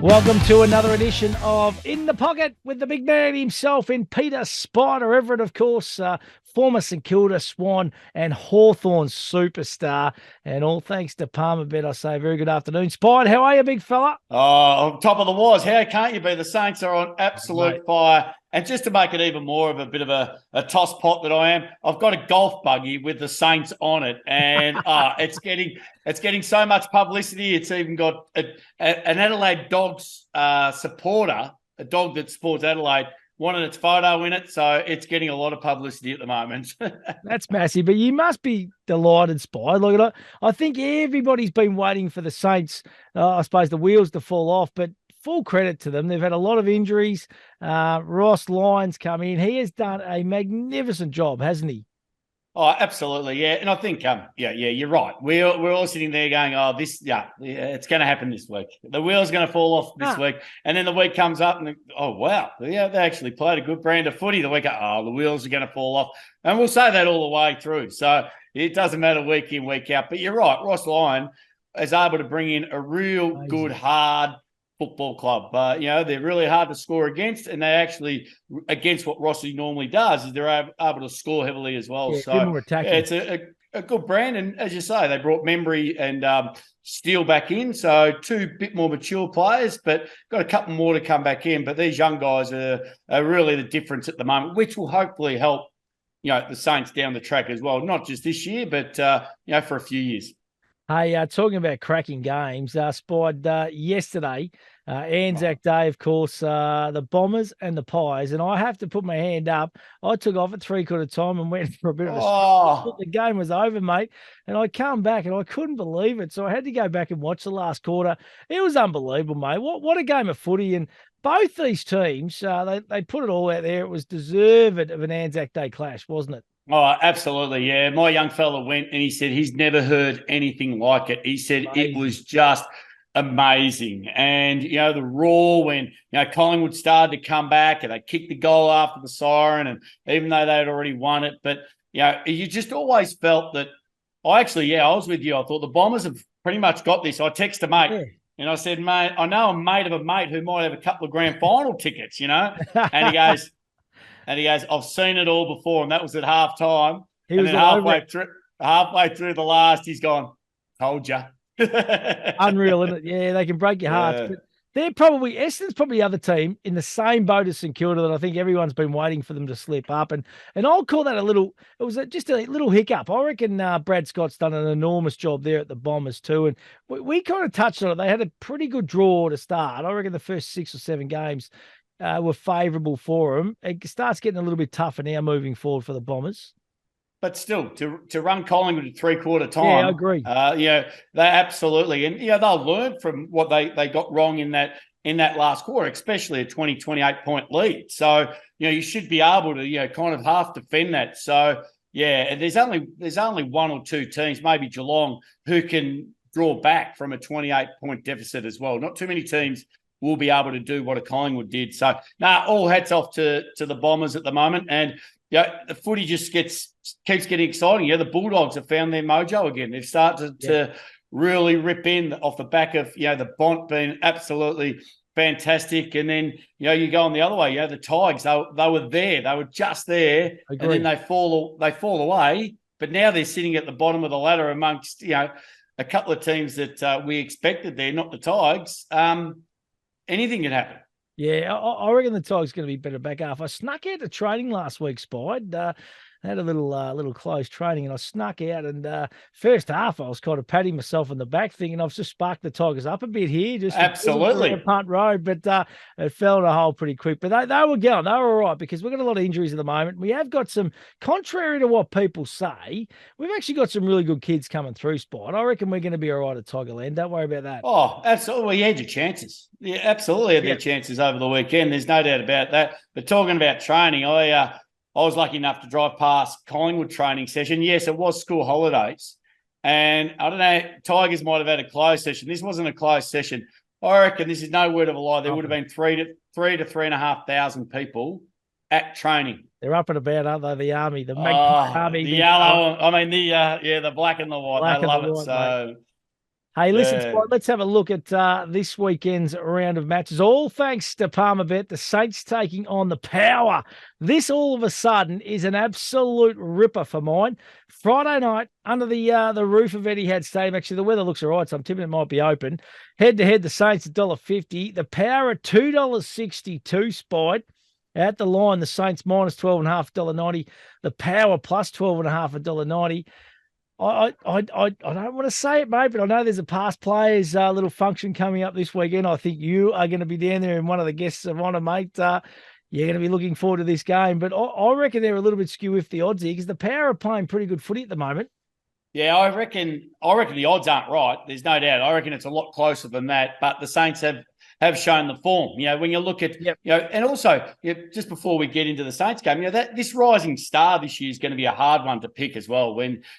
Welcome to another edition of In the Pocket with the big man himself in Peter Spida Everett, of course, former St Kilda Swan and Hawthorn superstar. And all thanks to Palmer Bet, I say very good afternoon. Spide, how are you, big fella? Oh, top of the wars. How can't you be? The Saints are on absolute fire. And just to make it even more of a bit of a toss pot that I am, I've got a golf buggy with the Saints on it. And it's getting so much publicity. It's even got an Adelaide Dogs supporter, a dog that supports Adelaide, wanted its photo in it. So it's getting a lot of publicity at the moment. That's massive. But you must be delighted, Spy. Look at it. I think everybody's been waiting for the Saints, I suppose, the wheels to fall off. But full credit to them. They've had a lot of injuries. Ross Lyons come in. He has done a magnificent job, hasn't he? Oh, absolutely, yeah. And I think, you're right. We're all sitting there going, it's going to happen this week. The wheel's going to fall off this week. And then the week comes up and, wow, they actually played a good brand of footy. The week, the wheels are going to fall off. And we'll say that all the way through. So it doesn't matter week in, week out. But you're right, Ross Lyon is able to bring in a real good, hard football club. They're really hard to score against, and they actually, against what Rossi normally does, is they're able to score heavily as well. Yeah, so it's a good brand. And as you say, they brought Membry and Steele back in. So two bit more mature players, but got a couple more to come back in. But these young guys are really the difference at the moment, which will hopefully help, the Saints down the track as well. Not just this year, but, for a few years. Hey, talking about cracking games, Spied yesterday, ANZAC Day, of course, the Bombers and the Pies, and I have to put my hand up. I took off at 3/4 time and went for a bit of a stretch. The game was over, mate, and I come back and I couldn't believe it, so I had to go back and watch the last quarter. It was unbelievable, mate. What a game of footy, and both these teams, they put it all out there. It was deserved of an ANZAC Day clash, wasn't it? Oh, absolutely, yeah. My young fella went and he said he's never heard anything like it. He said it was just amazing. And, the roar when, Collingwood started to come back and they kicked the goal after the siren, and even though they had already won it. But, you just always felt that I was with you. I thought the Bombers have pretty much got this. I texted a mate. Yeah. And I said, mate, I know a mate of a mate who might have a couple of grand final tickets, And he goes, I've seen it all before, and that was at half time. And then halfway through the last, he's gone, told you. Unreal, isn't it? Yeah, they can break your hearts. But Essendon's probably the other team in the same boat as St Kilda that I think everyone's been waiting for them to slip up. And I'll call that just a little hiccup. I reckon Brad Scott's done an enormous job there at the Bombers too. And we kind of touched on it. They had a pretty good draw to start. I reckon the first 6 or 7 games were favourable for them. It starts getting a little bit tougher now moving forward for the Bombers. But still, to run Collingwood at 3/4 time. Yeah, I agree. They absolutely. And, they'll learn from what they got wrong in that last quarter, especially a 28 point lead. So, you should be able to, kind of half defend that. So, and there's only one or two teams, maybe Geelong, who can draw back from a 28 point deficit as well. Not too many teams will be able to do what a Collingwood did. So, all hats off to the Bombers at the moment. And, the footy just keeps getting exciting. The Bulldogs have found their mojo again. They've started to really rip in off the back of, the Bont being absolutely fantastic. And then, you go on the other way, the Tigers, they were there. They were just there. And then they fall away. But now they're sitting at the bottom of the ladder amongst, a couple of teams that we expected there, not the Tigers. Anything can happen. Yeah, I reckon the Tigers going to be better back half. I snuck out to training last week, Spied. I had a little close training, and I snuck out. And first half, I was kind of patting myself on the back, thinking I've just sparked the Tigers up a bit here, just absolutely punt road. But it fell in a hole pretty quick. But they were going, they were all right, because we've got a lot of injuries at the moment. We have got some, contrary to what people say, we've actually got some really good kids coming through, Spot. I reckon we're going to be all right at Tigerland. Don't worry about that. Oh, absolutely. Well, you had your chances. Yeah, absolutely had their chances over the weekend. There's no doubt about that. But talking about training, I was lucky enough to drive past Collingwood training session. Yes, it was school holidays. And I don't know, Tigers might have had a closed session. This wasn't a closed session. I reckon, this is no word of a lie, there would have been 3,000 to 3,500 people at training. They're up and about, aren't they? The army, the Magpie army. The yellow, the black and the white. They love it. So, Hey, listen, Spot, let's have a look at this weekend's round of matches. All thanks to Palmerbet, the Saints taking on the Power. This all of a sudden is an absolute ripper for mine. Friday night under the roof of Etihad Stadium. Actually, the weather looks all right, so I'm tipping it might be open. Head to head, the Saints $1.50. The Power at $2.62 Spot. At the line, the Saints minus 12.5, $1.90. The Power plus 12.5, $1.90. I don't want to say it, mate, but I know there's a past players little function coming up this weekend. I think you are going to be down there and one of the guests of honour, mate. You're going to be looking forward to this game. But I reckon they're a little bit skew with the odds here because the Power are playing pretty good footy at the moment. Yeah, I reckon the odds aren't right. There's no doubt. I reckon it's a lot closer than that. But the Saints have shown the form. You know, when you look at, and also just before we get into the Saints game, that this rising star this year is going to be a hard one to pick as well.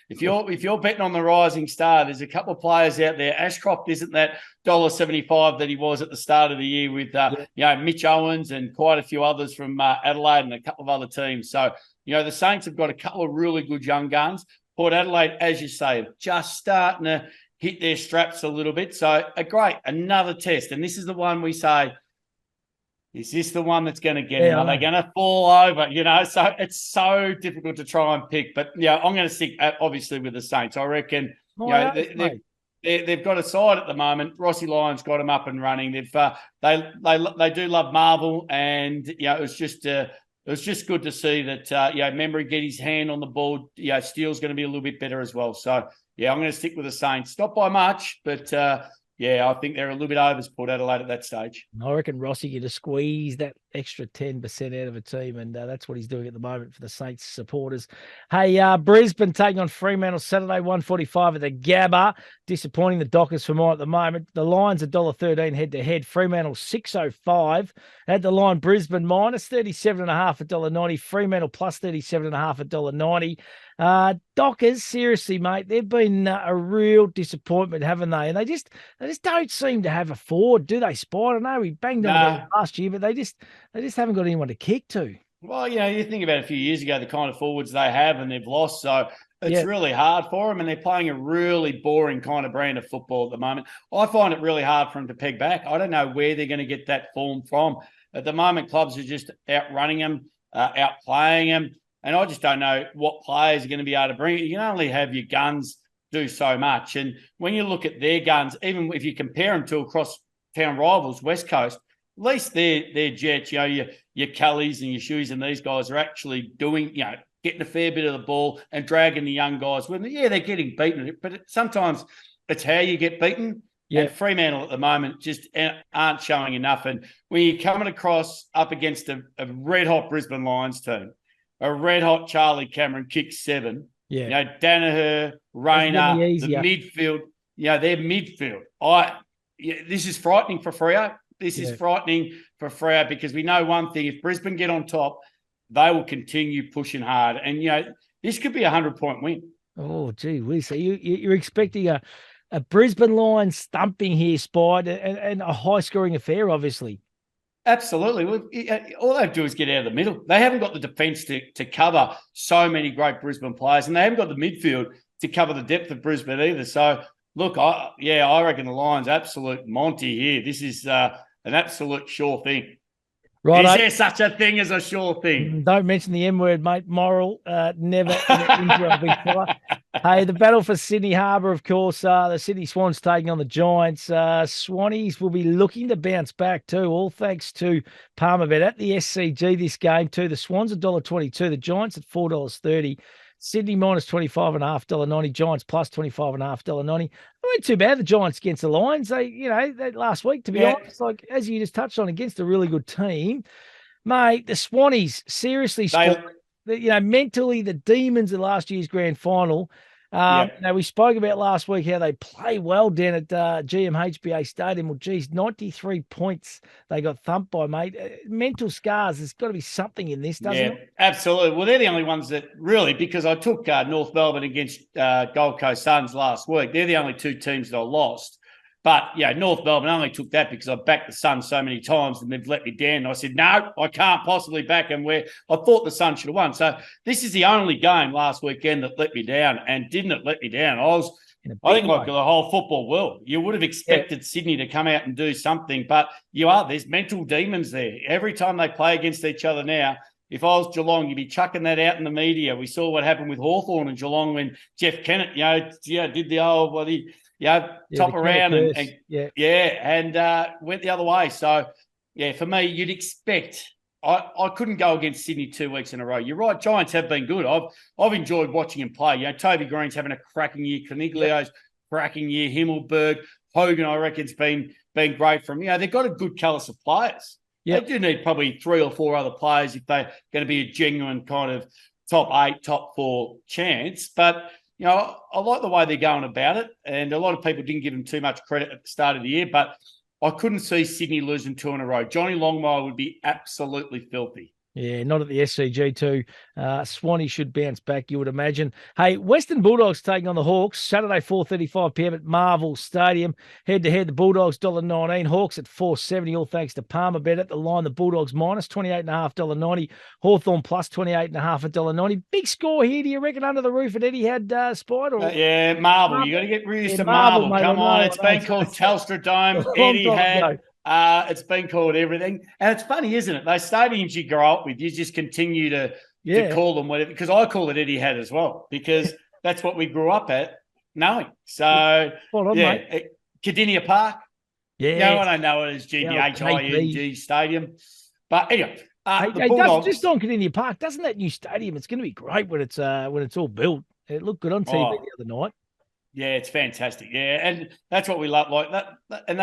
If you're betting on the rising star, there's a couple of players out there. Ashcroft isn't that $1.75 that he was at the start of the year with Mitch Owens and quite a few others from Adelaide and a couple of other teams. So the Saints have got a couple of really good young guns. Port Adelaide, as you say, just starting to hit their straps a little bit. So another test. And this is the one we say, is this the one that's going to get him? Are they going to fall over? So it's so difficult to try and pick. But I'm going to stick obviously with the Saints. I reckon they've got a side at the moment. Rossi Lyons got them up and running. They do love Marvel, and it was just good to see that Membry get his hand on the ball. Steele's going to be a little bit better as well. So I'm going to stick with the Saints. Not by much, but I think they're a little bit overs Port Adelaide at that stage. I reckon Rossi get to squeeze that extra 10% out of a team, and that's what he's doing at the moment for the Saints supporters. Hey, Brisbane taking on Fremantle Saturday, 1:45 at the Gabba. Disappointing the Dockers for mine at the moment. The Lions $1.13 head-to-head. Fremantle $6.05. At the line, Brisbane minus 37.5 $1.90. Fremantle plus 37.5 $1.90. Dockers, seriously, mate, they've been a real disappointment, haven't they? And they just don't seem to have a forward, do they, Spot? I know we banged on them last year, but they just haven't got anyone to kick to. Well, you think about a few years ago, the kind of forwards they have, and they've lost. So it's really hard for them, and they're playing a really boring kind of brand of football at the moment. I find it really hard for them to peg back. I don't know where they're going to get that form from. At the moment, clubs are just outrunning them, outplaying them. And I just don't know what players are going to be able to bring it. You can only have your guns do so much. And when you look at their guns, even if you compare them to across town rivals, West Coast, at least their Jets, your Kellys and your Shoes and these guys are actually doing, getting a fair bit of the ball and dragging the young guys with them. Yeah, they're getting beaten, but sometimes it's how you get beaten. Yeah. And Fremantle at the moment just aren't showing enough. And when you're coming across up against a red-hot Brisbane Lions team, a red-hot Charlie Cameron kicks 7. Yeah. Danaher, Rayner, the midfield. They're midfield. This is frightening for Freo. This is frightening for Freo because we know one thing. If Brisbane get on top, they will continue pushing hard. And, this could be a 100-point win. Oh, gee whiz. So you're expecting a Brisbane Lions stumping here, Spide, and a high-scoring affair, obviously. Absolutely. All they have to do is get out of the middle. They haven't got the defence to cover so many great Brisbane players, and they haven't got the midfield to cover the depth of Brisbane either. So, look, I reckon the Lions absolute Monty here. This is an absolute sure thing. Right. Is there such a thing as a sure thing? Don't mention the M word, mate. Moral, never into a big fella. Hey, the battle for Sydney Harbour, of course. The Sydney Swans taking on the Giants. Swannies will be looking to bounce back too, all thanks to Palmerbet at the SCG this game too. The Swans $1.22, the Giants at $4.30. Sydney minus 25.5 $1.90. Giants plus 25.5 $1.90. It wasn't too bad, the Giants against the Lions. They last week, to be honest, like as you just touched on, against a really good team. Mate, the Swannies, seriously, mentally the demons of last year's grand final. Now, we spoke about last week how they play well down at GMHBA Stadium. Well, geez, 93 points they got thumped by, mate. Mental scars, there's got to be something in this, doesn't it? Absolutely. Well, they're the only ones that really, because I took North Melbourne against Gold Coast Suns last week. They're the only two teams that I lost. But, North Melbourne only took that because I backed the Suns so many times and they've let me down. And I said, no, I can't possibly back them where I thought the Suns should have won. So this is the only game last weekend that let me down. And didn't it let me down? I was in a I big think like way. the whole football world, you would have expected Sydney to come out and do something, but there's mental demons there. Every time they play against each other now, if I was Geelong, you'd be chucking that out in the media. We saw what happened with Hawthorn and Geelong when Jeff Kennett, did the old, top around and went the other way. So, for me, you'd expect. I couldn't go against Sydney 2 weeks in a row. You're right. Giants have been good. I've enjoyed watching him play. Toby Green's having a cracking year. Coniglio's cracking year. Himmelberg, Hogan, I reckon's been great from. They've got a good calibre of players. Yep. They do need probably 3 or 4 other players if they're going to be a genuine kind of top 8, top 4 chance. But, I like the way they're going about it. And a lot of people didn't give them too much credit at the start of the year. But I couldn't see Sydney losing 2 in a row. Johnny Longmire would be absolutely filthy. Yeah, not at the SCG too. Swanee should bounce back, you would imagine. Hey, Western Bulldogs taking on the Hawks, Saturday 4:35 p.m. at Marvel Stadium. Head-to-head, the Bulldogs $1.19, Hawks at $4.70, all thanks to Palmer Bet at the line. The Bulldogs minus $28.5, $1.90. Hawthorn plus $28.5 at $1.90. Big score here, do you reckon, under the roof at Etihad, Spide? Marvel. You got to get used to Marvel. Mate, come on, it's been called Telstra Dome, Etihad. It's been called everything. And it's funny, isn't it? Those stadiums you grow up with, you just continue to call them whatever. Because I call it Etihad as well, because that's what we grew up at knowing. So, Cardinia Park. Yeah. I don't know it as GDHING Stadium. But anyway, just on Cardinia Park, doesn't that new stadium, it's going to be great when it's all built. It looked good on TV the other night. Yeah, it's fantastic. Yeah, and that's what we love. Like that, and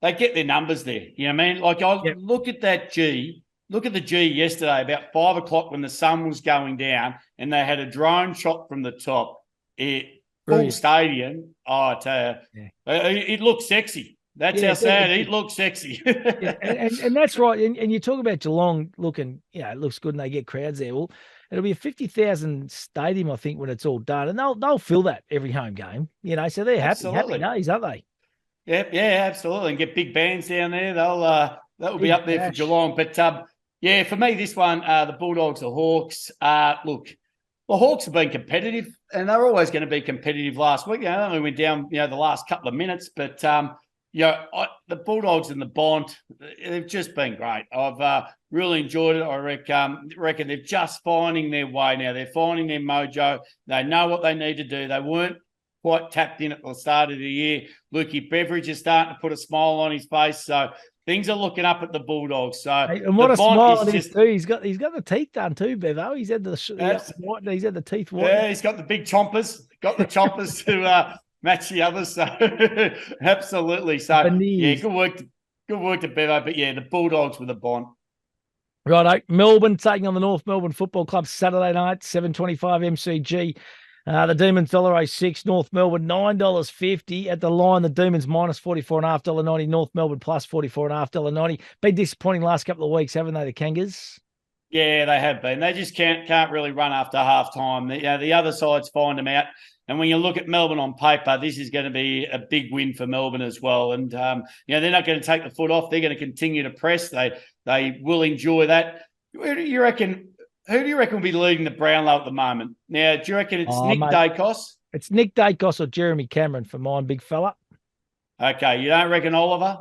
they get their numbers there. You know what I mean? Like look at that G. Look at the G yesterday about 5 o'clock when the sun was going down, and they had a drone shot from the top. Full stadium. I tell you, it looked sexy. That's how sad it looks sexy. and that's right. And you talk about Geelong looking, it looks good and they get crowds there. Well, it'll be a 50,000 stadium, I think, when it's all done. And they'll fill that every home game, so they're happy days, aren't they? Yeah, absolutely. And get big bands down there. That'll be up there for Geelong. But, for me, this one, the Bulldogs, the Hawks, look, the Hawks have been competitive and they're always going to be competitive last week. They only went down, the last couple of minutes, but, the Bulldogs and the Bont, they've just been great. I've really enjoyed it. I reckon they're just finding their way now. They're finding their mojo. They know what they need to do. They weren't quite tapped in at the start of the year. Lukey Beveridge is starting to put a smile on his face. So things are looking up at the Bulldogs. So and what a smile on his too. He's got the teeth done too, Bevo. He's had the teeth white. Yeah, he's got the big chompers. Got the chompers to match the others. So absolutely. So good work to Bevo. But the Bulldogs with a bond. Righto. Melbourne taking on the North Melbourne Football Club Saturday night, 7:25 MCG. The Demons $1.06, North Melbourne $9.50 at the line. The Demons minus $44.5, $1.90, North Melbourne plus $44.5, $1.90. Been disappointing last couple of weeks, haven't they, the Kangas? Yeah, they have been. They just can't really run after half time. The other sides find them out. And when you look at Melbourne on paper, this is going to be a big win for Melbourne as well. And they're not going to take the foot off. They're going to continue to press. They will enjoy that. Who do you reckon will be leading the Brownlow at the moment? Now, do you reckon it's Nick Dacos? It's Nick Dacos or Jeremy Cameron for mine, big fella. Okay, you don't reckon Oliver?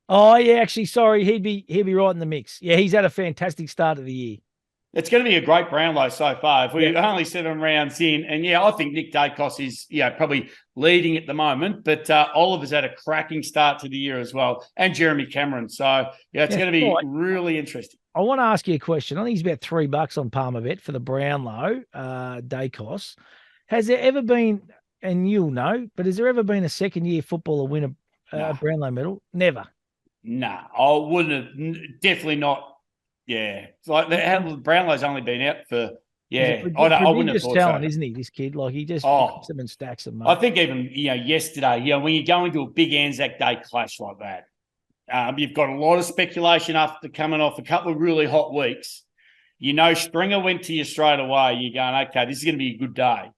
Oh yeah, actually, sorry, he'd be right in the mix. Yeah, he's had a fantastic start of the year. It's going to be a great Brownlow so far. If we're only 7 rounds in, and I think Nick Dacos is probably leading at the moment, but Oliver's had a cracking start to the year as well, and Jeremy Cameron. So it's going to be really interesting. I want to ask you a question. I think he's about $3 on Palmer Bet for the Brownlow, Dacos. Has there ever been, and you'll know, but has there ever been a second-year footballer win a Brownlow medal? Never. No, I wouldn't have. Definitely not. Yeah, it's like the Brownlow's only been out for. I wouldn't have thought talent, so. Isn't he? This kid, like he just picks them and stacks them. Mate. I think even yesterday, when you go into a big ANZAC Day clash like that, you've got a lot of speculation after coming off a couple of really hot weeks. Stringer went to you straight away. You're going, okay, this is going to be a good day,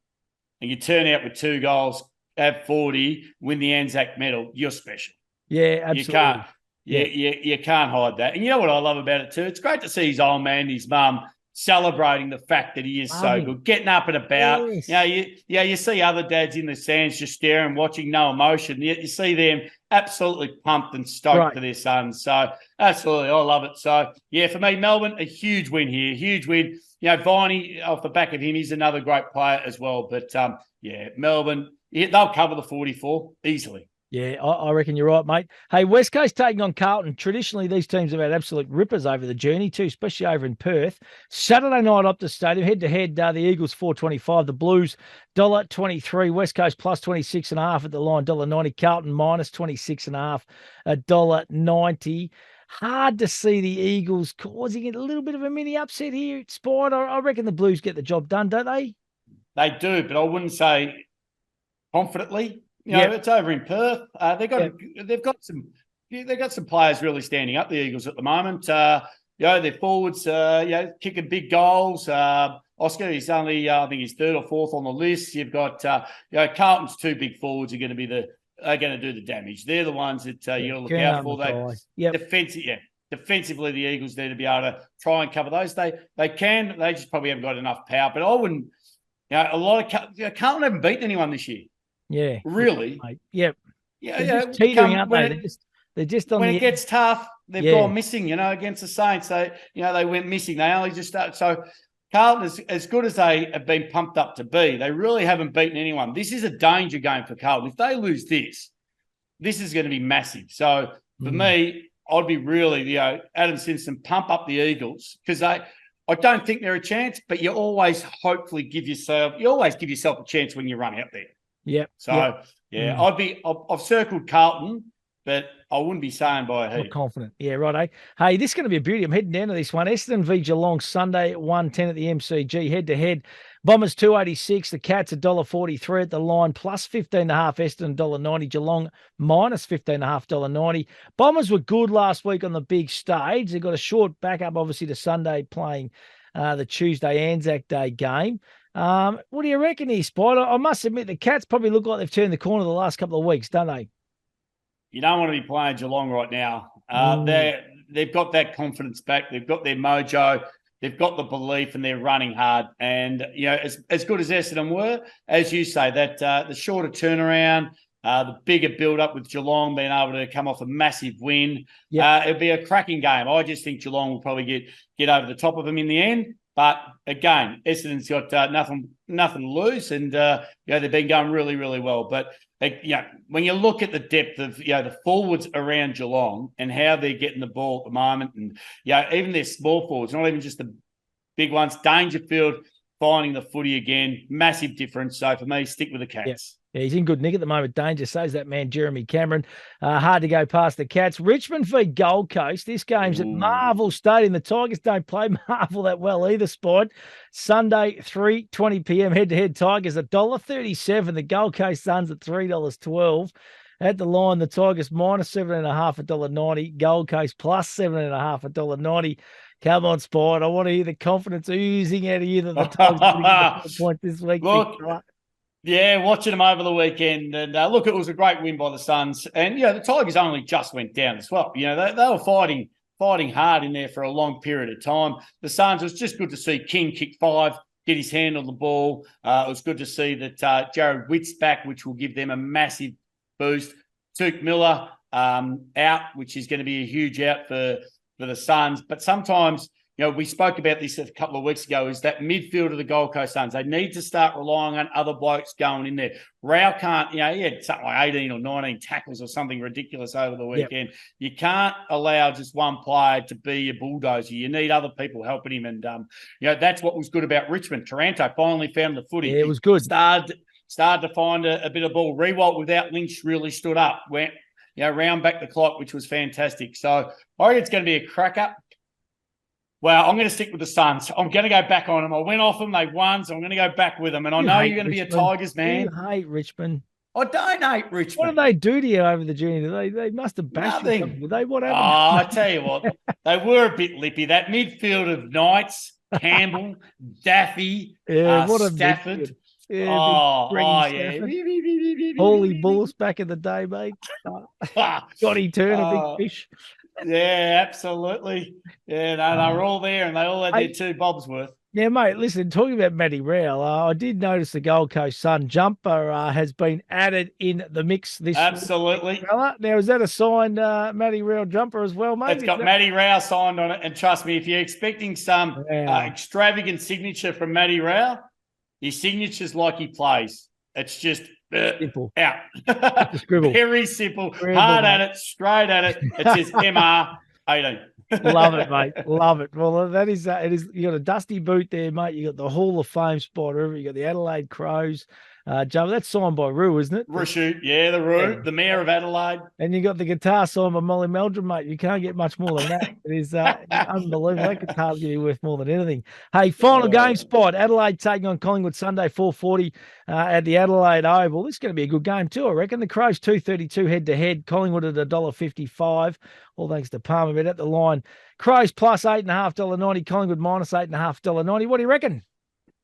and you turn out with 2 goals, have 40, win the ANZAC medal. You're special. Yeah, absolutely. You can't. You can't hide that. And you know what I love about it too? It's great to see his old man, his mum, celebrating the fact that he is so good, getting up and about. Yes. You see other dads in the stands just staring, watching, no emotion. You see them absolutely pumped and stoked for their sons. So absolutely, I love it. So yeah, for me, Melbourne, a huge win here, huge win. Viney, off the back of him, he's another great player as well. But Melbourne, they'll cover the 44 easily. Yeah, I reckon you're right, mate. Hey, West Coast taking on Carlton. Traditionally, these teams have had absolute rippers over the journey too, especially over in Perth. Saturday night, Optus Stadium, head-to-head, the Eagles 4.25, the Blues $1.23, West Coast plus 26.5 at the line, $1.90, Carlton minus 26.5 at $1.90. Hard to see the Eagles causing it a little bit of a mini upset here. Spider, I reckon the Blues get the job done, don't they? They do, but I wouldn't say confidently. It's over in Perth. They've got some players really standing up, the Eagles, at the moment. Their forwards, kicking big goals. Oscar, he's only, I think he's third or fourth on the list. You've got, Carlton's two big forwards are going to do the damage. They're the ones that you got to look out for. Defensively, the Eagles need to be able to try and cover those. They can. They just probably haven't got enough power. But I wouldn't. A lot of Carlton haven't beaten anyone this year. Yeah, really. Yep. Yeah, just teetering, aren't they? They're just on when it gets tough, they've gone missing. Against the Saints, they went missing. They only just started. So Carlton, as good as they have been pumped up to be, they really haven't beaten anyone. This is a danger game for Carlton. If they lose this is going to be massive. So for me, I'd be really, Adam Simpson, pump up the Eagles because I don't think they're a chance, but you always hopefully give yourself a chance when you run out there. Yep. So I've circled Carlton, but I wouldn't be saying by a heap. Not confident. Yeah, right. Hey, this is going to be a beauty. I'm heading down to this one. Essendon v Geelong Sunday at 1:10 at the MCG. Head to head. Bombers $2.86. The Cats $1.43 at the line, plus 15.5. Essendon $1.90. Geelong minus 15.5. $1.90. Bombers were good last week on the big stage. They got a short backup, obviously, to Sunday playing the Tuesday Anzac Day game. What do you reckon here, Spider? I must admit the Cats probably look like they've turned the corner the last couple of weeks, don't they? You don't want to be playing Geelong right now. They've got that confidence back. They've got their mojo. They've got the belief, and they're running hard. And as good as Essendon were, as you say, that the shorter turnaround, the bigger build-up with Geelong being able to come off a massive win, it'll be a cracking game. I just think Geelong will probably get over the top of them in the end. But again, Essendon's got nothing to lose, and they've been going really, really well. But when you look at the depth of the forwards around Geelong and how they're getting the ball at the moment, and even their small forwards, not even just the big ones, Dangerfield finding the footy again, massive difference. So for me, stick with the Cats. Yeah, he's in good nick at the moment. Danger, says that man, Jeremy Cameron. Hard to go past the Cats. Richmond v Gold Coast. This game's at Marvel Stadium. The Tigers don't play Marvel that well either, Spot. Sunday, 3:20 p.m. Head-to-head Tigers $1.37. The Gold Coast Suns at $3.12. At the line, the Tigers minus 7.5 at $1.90. Gold Coast plus 7.5 at $1.90. Come on, Spot. I want to hear the confidence oozing out of you that the Tigers are going to get 4 points this week. Look, yeah, watching them over the weekend. And look, it was a great win by the Suns. And, the Tigers only just went down as well. They were fighting hard in there for a long period of time. The Suns, it was just good to see King kick 5, get his hand on the ball. It was good to see that Jared Witt's back, which will give them a massive boost. Tuke Miller out, which is going to be a huge out for the Suns. But sometimes, we spoke about this a couple of weeks ago, is that midfield of the Gold Coast Suns. They need to start relying on other blokes going in there. Rao can't, he had something like 18 or 19 tackles or something ridiculous over the weekend. Yep. You can't allow just one player to be a bulldozer. You need other people helping him. And, that's what was good about Richmond. Taranto finally found the footy. Yeah, it was good. Started to find a bit of ball. Rewalt without Lynch really stood up. Went, round back the clock, which was fantastic. So I think it's going to be a cracker. Well, I'm going to stick with the Suns. I'm going to go back on them. I went off them. They won, so I'm going to go back with them. And I know you're going to be a Tigers man. You hate Richmond. I don't hate Richmond. What did they do to you over the journey? They must have bashed you. Did they? What happened? I tell you what, they were a bit lippy. That midfield of Knights, Campbell, Daffy, Stafford. Yeah, Holy Bulls back in the day, mate. Johnny Turner, big fish. Yeah, absolutely. Yeah, no, they were all there and they all had their 2 bobs worth. Yeah, mate, listen, talking about Matty Rowell, I did notice the Gold Coast Sun jumper has been added in the mix this Absolutely. week, fella. Now, is that a signed Matty Rowell jumper as well, mate? It's got Matty Rowell signed on it. And trust me, if you're expecting some extravagant signature from Matty Rowell, his signature's like he plays. It's just simple. Out. Scribble. Very simple. Hard at it, straight at it. It says MR 18. Love it, mate. Love it. Well, that is it is. You got a dusty boot there, mate. You got the Hall of Fame spot over. You got the Adelaide Crows. Joe, that's signed by Roo, isn't it? Roo, yeah, the Roo, the Mayor of Adelaide. And you got the guitar signed by Molly Meldrum, mate. You can't get much more than that. It is unbelievable. That guitar's going to be worth more than anything. Hey, final game spot. Adelaide taking on Collingwood Sunday, 4:40 at the Adelaide Oval. This is going to be a good game too, I reckon. The Crows 2.32 head-to-head. Collingwood at $1.55. All thanks to Palmer at the line. Crows plus $8.50.90. Collingwood minus $8.50.90. What do you reckon?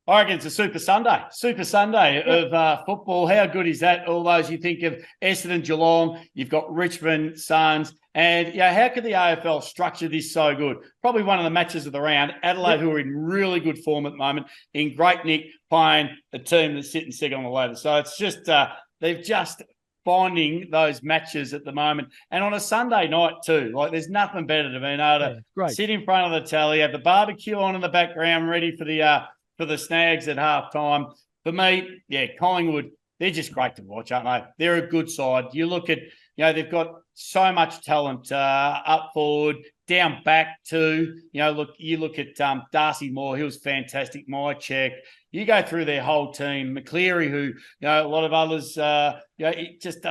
I reckon it's a Super Sunday of football. How good is that? All those you think of Essendon, Geelong, you've got Richmond, Suns. And how could the AFL structure this so good? Probably one of the matches of the round. Adelaide, who are in really good form at the moment, in great nick, playing a team that's sitting second on the ladder. So it's just, they've just finding those matches at the moment. And on a Sunday night too, like there's nothing better than being able to sit in front of the telly, have the barbecue on in the background, ready for the snags at halftime. For me, Collingwood, they're just great to watch, aren't they? They're a good side. You look at, they've got so much talent up forward, down back too. You look at Darcy Moore, he was fantastic. My check. You go through their whole team. McCleary, who a lot of others, it just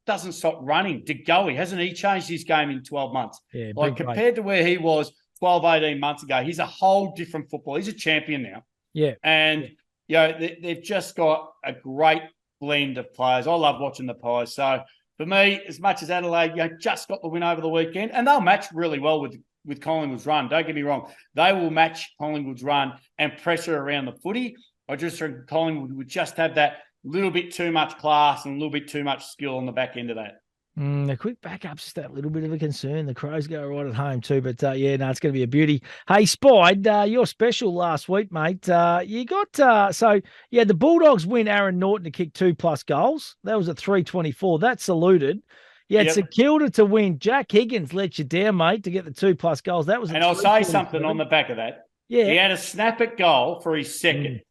doesn't stop running. DeGoey, hasn't he changed his game in 12 months? Yeah, like compared to where he was 12, 18 months ago, he's a whole different footballer. He's a champion now. Yeah, and they've just got a great blend of players. I love watching the Pies. So for me, as much as Adelaide, just got the win over the weekend, and they'll match really well with Collingwood's run. Don't get me wrong. They will match Collingwood's run and pressure around the footy. I just think Collingwood would just have that little bit too much class and a little bit too much skill on the back end of that. The quick backup's just that little bit of a concern. The Crows go right at home too, but it's going to be a beauty. Hey, Spide, your special last week, mate. You got the Bulldogs win Aaron Norton to kick 2+ goals. That was at 3:24. That saluted. It's a Kilda to win. Jack Higgins let you down, mate, to get the 2+ goals. That was, and I'll say something on the back of that. Yeah, he had a snap at goal for his second.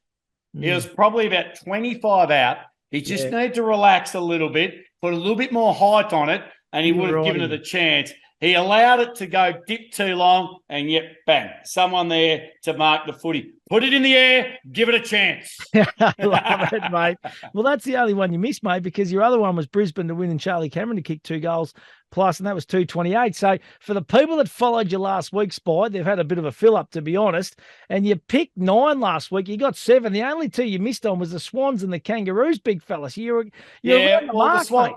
He was probably about 25 out. He just needed to relax a little bit, put a little bit more height on it, and he would have given it a chance. He allowed it to go dip too long, and bang, someone there to mark the footy. Put it in the air, give it a chance. I love it, mate. Well, that's the only one you missed, mate, because your other one was Brisbane to win and Charlie Cameron to kick 2 goals plus, and that was 2:28. So for the people that followed you last week, Spy, they've had a bit of a fill-up, to be honest, and you picked 9 last week. You got 7. The only 2 you missed on was the Swans and the Kangaroos, big fella. So you're around the mark, mate.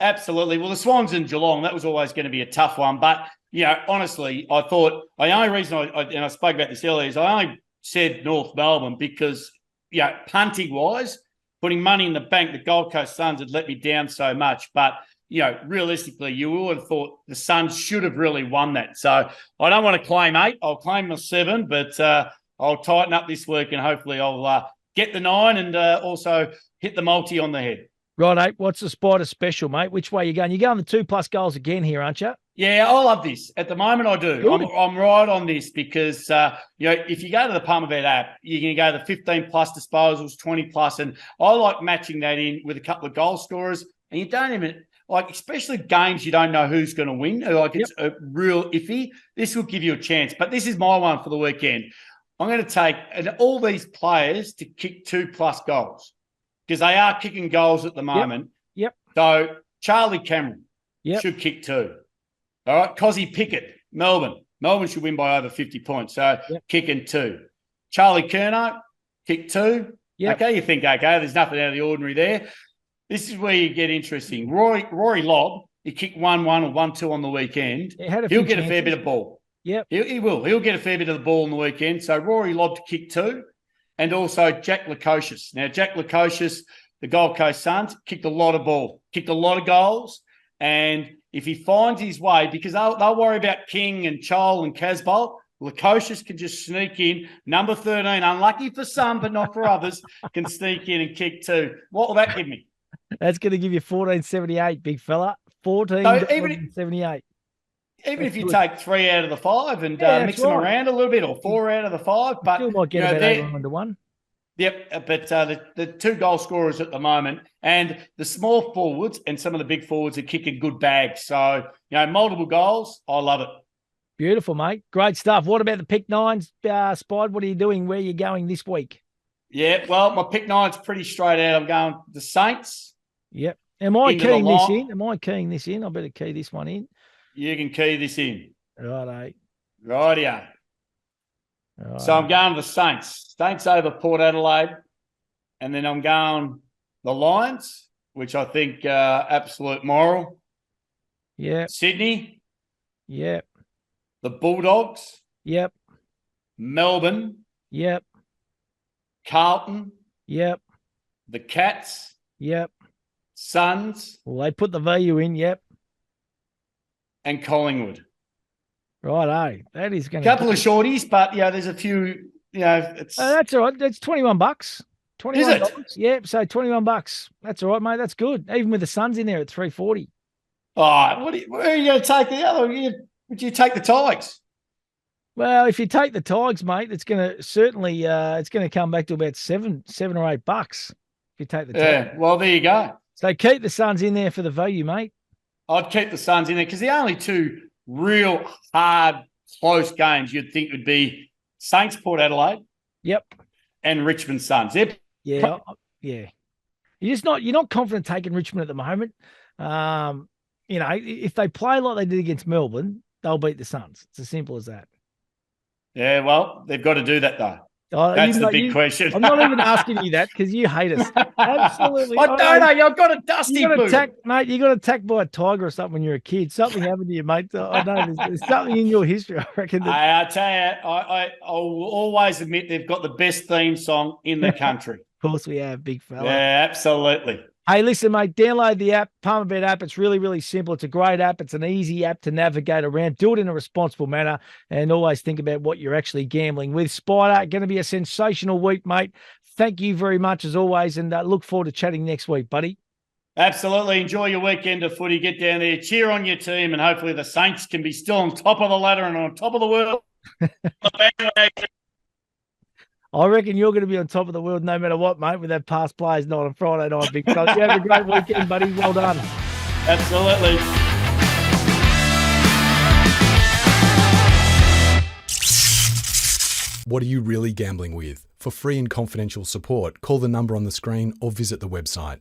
Absolutely. Well, the Swans and Geelong, that was always going to be a tough one. But, honestly, I thought the only reason I spoke about this earlier is I only said North Melbourne because, punting-wise, putting money in the bank, the Gold Coast Suns had let me down so much. But, realistically, you would have thought the Suns should have really won that. So I don't want to claim 8. I'll claim the 7, but I'll tighten up this week and hopefully I'll get the 9 and also hit the multi on the head. Right, what's the Spider special, mate? Which way are you going? You're going the 2+ goals again here, aren't you? Yeah, I love this. At the moment, I do. I'm right on this because, if you go to the Palmerbet app, you can go the 15+ disposals, 20+, and I like matching that in with a couple of goal scorers. And you don't even, especially games you don't know who's going to win. It's a real iffy. This will give you a chance. But this is my one for the weekend. I'm going to take all these players to kick 2+ goals, because they are kicking goals at the moment. Yep. So Charlie Cameron should kick 2. All right. Cozzy Pickett, Melbourne. Melbourne should win by over 50 points. So kicking 2. Charlie Curnow, kick 2. Yep. Okay, you think, there's nothing out of the ordinary there. This is where you get interesting. Rory Lobb, he kicked 1-1 or 1-2 on the weekend. He'll get a fair bit of ball. Yep. He will. He'll get a fair bit of the ball on the weekend. So Rory Lobb to kick 2. And also Jack Lukosius. Now, Jack Lukosius, the Gold Coast Suns, kicked a lot of ball, kicked a lot of goals, and if he finds his way, because they'll worry about King and Chol and Casbolt. Lukosius can just sneak in. Number 13, unlucky for some, but not for others, can sneak in and kick two. What will that give me? That's going to give you 14.78, big fella. 14.78. Even if you take 3 out of the 5 and mix them around a little bit, or 4 out of the 5, but still might get about 8 to 1. Yep, but the 2 goal scorers at the moment, and the small forwards and some of the big forwards are kicking good bags. So, multiple goals, I love it. Beautiful, mate. Great stuff. What about the pick nines, Spide? What are you doing? Where are you going this week? Yeah, well, my pick nine's pretty straight out. I'm going the Saints. Yep. Am I keying this in? Am I keying this in? I better key this one in. You can key this in. Righto. Rightio. So I'm going to the Saints. Saints over Port Adelaide. And then I'm going the Lions, which I think absolute moral. Yeah. Sydney. Yep. The Bulldogs. Yep. Melbourne. Yep. Carlton. Yep. The Cats. Yep. Suns. Well, they put the value in. Yep. And Collingwood. Righto. That is going to... couple of shorties, but, there's a few, it's... that's all right. That's $21. $21. Is it? Yep. So $21. That's all right, mate. That's good. Even with the Suns in there at $3.40. Oh, where are you going to take the other? Would you take the Tigers? Well, if you take the Tigers, mate, it's going to certainly it's going to come back to about $7 or $8 if you take the Tigers. Yeah, well, there you go. So keep the Suns in there for the value, mate. I'd keep the Suns in there because the only 2 real hard, close games you'd think would be Saints Port Adelaide. Yep. And Richmond Suns. Yeah. You're not confident taking Richmond at the moment. If they play like they did against Melbourne, they'll beat the Suns. It's as simple as that. Yeah, well, they've got to do that though. That's the big question. I'm not even asking you that because you hate us. Absolutely. I don't know. I've got a dusty boot. Mate, you got attacked by a tiger or something when you're a kid. Something happened to you, mate. I know there's something in your history, I reckon. I tell you, I'll always admit they've got the best theme song in the country. Of course we have, big fella. Yeah, absolutely. Hey, listen, mate, download the app, Palmerbet app. It's really, really simple. It's a great app. It's an easy app to navigate around. Do it in a responsible manner and always think about what you're actually gambling with. Spider, going to be a sensational week, mate. Thank you very much as always, and look forward to chatting next week, buddy. Absolutely. Enjoy your weekend of footy. Get down there, cheer on your team, and hopefully the Saints can be still on top of the ladder and on top of the world. I reckon you're going to be on top of the world no matter what, mate, with that past players night on Friday night, big fella. You have a great weekend, buddy. Well done. Absolutely. What are you really gambling with? For free and confidential support, call the number on the screen or visit the website.